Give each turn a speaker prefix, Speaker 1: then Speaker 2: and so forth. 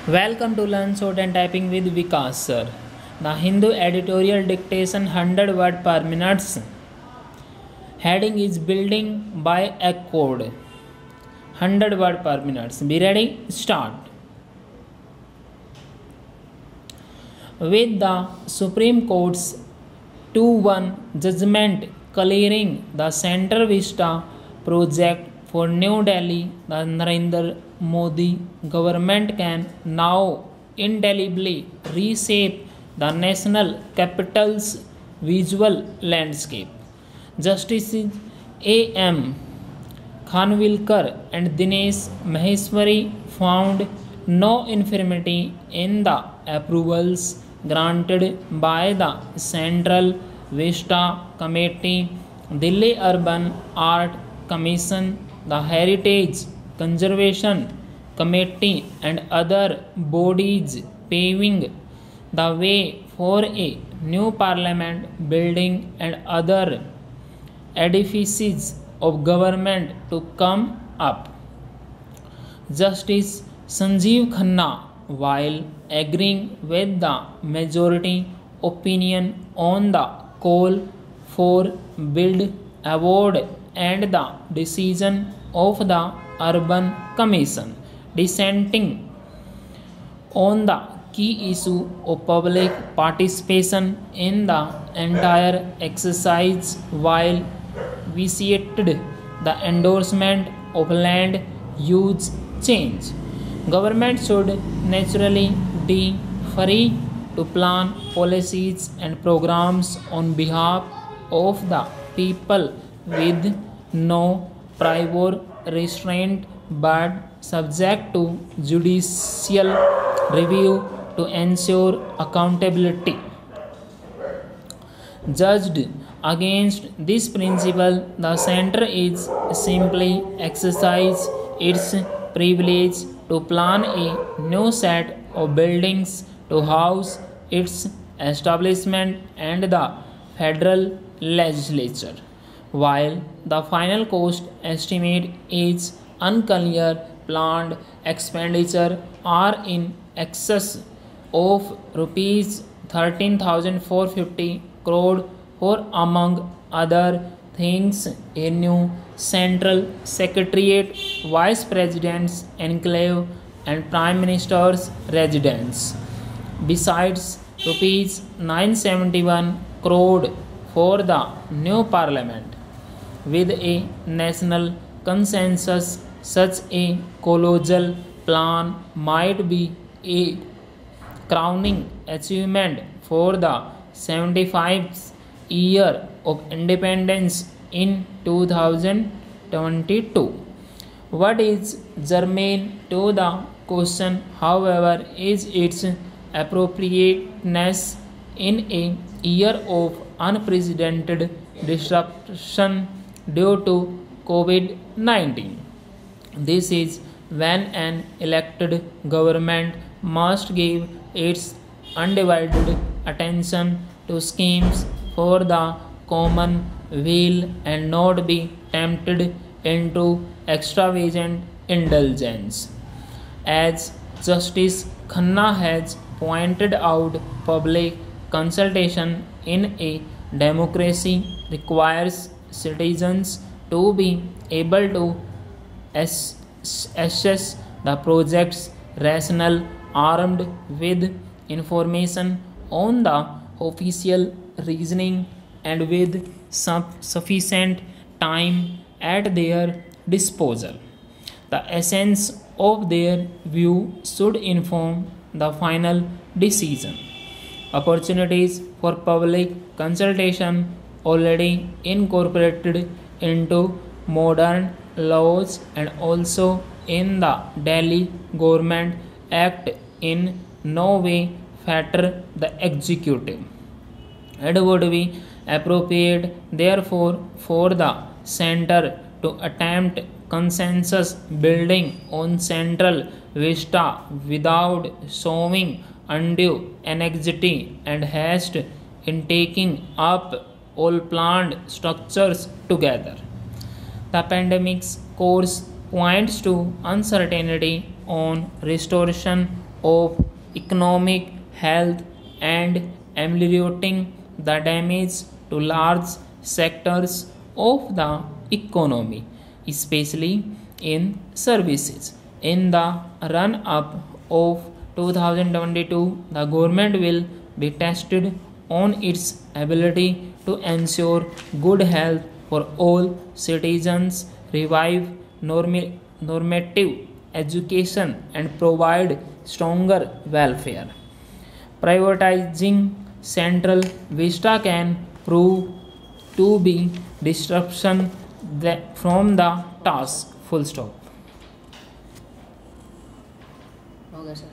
Speaker 1: Welcome to Learn Short and Typing with Vikas sir. The Hindu editorial dictation 100 word per minute. Heading is building by accord. 100 word per minute. Be ready? Start. With the Supreme Court's 2-1 judgment clearing the Central Vista project for New Delhi, the Narendra Modi government can now indelibly reshape the national capital's visual landscape. Justices A.M. Khanwilkar and Dinesh Maheshwari found no infirmity in the approvals granted by the Central Vista Committee, Delhi Urban Art Commission, the Heritage Conservation Committee and other bodies, paving the way for a new parliament building and other edifices of government to come up. Justice Sanjeev Khanna, while agreeing with the majority opinion on the call for Build Award and the decision of the Urban Commission, dissenting on the key issue of public participation in the entire exercise, while vitiated the endorsement of land use change. Government should naturally be free to plan policies and programs on behalf of the people with no prior restraint, but subject to judicial review to ensure accountability. Judged against this principle, the Centre is simply exercise its privilege to plan a new set of buildings to house its establishment and the federal legislature. While the final cost estimate is unclear, planned expenditure are in excess of rupees 13,450 crore for, among other things, a new central secretariat, vice president's enclave and prime minister's residence. Besides rupees 971 crore for the new parliament. With a national consensus, such a colossal plan might be a crowning achievement for the 75th year of independence in 2022. What is germane to the question, however, is its appropriateness in a year of unprecedented disruption due to COVID-19. This is when an elected government must give its undivided attention to schemes for the common weal and not be tempted into extravagant indulgence. As Justice Khanna has pointed out, public consultation in a democracy requires citizens to be able to assess the project's rationale, armed with information on the official reasoning and with sufficient time at their disposal. The essence of their view should inform the final decision. Opportunities for public consultation already incorporated into modern laws and also in the Delhi Government Act in no way fetter the executive. It would be appropriate, therefore, for the Centre to attempt consensus building on Central Vista without showing undue anxiety and haste in taking up all planned structures together. The pandemic's course points to uncertainty on restoration of economic health and ameliorating the damage to large sectors of the economy, especially in services. In the run up of 2022, the government will be tested on its ability to ensure good health for all citizens, revive normative education, and provide stronger welfare. Privatizing central vista can prove to be disruption from the task. Full stop.
Speaker 2: Okay, sir.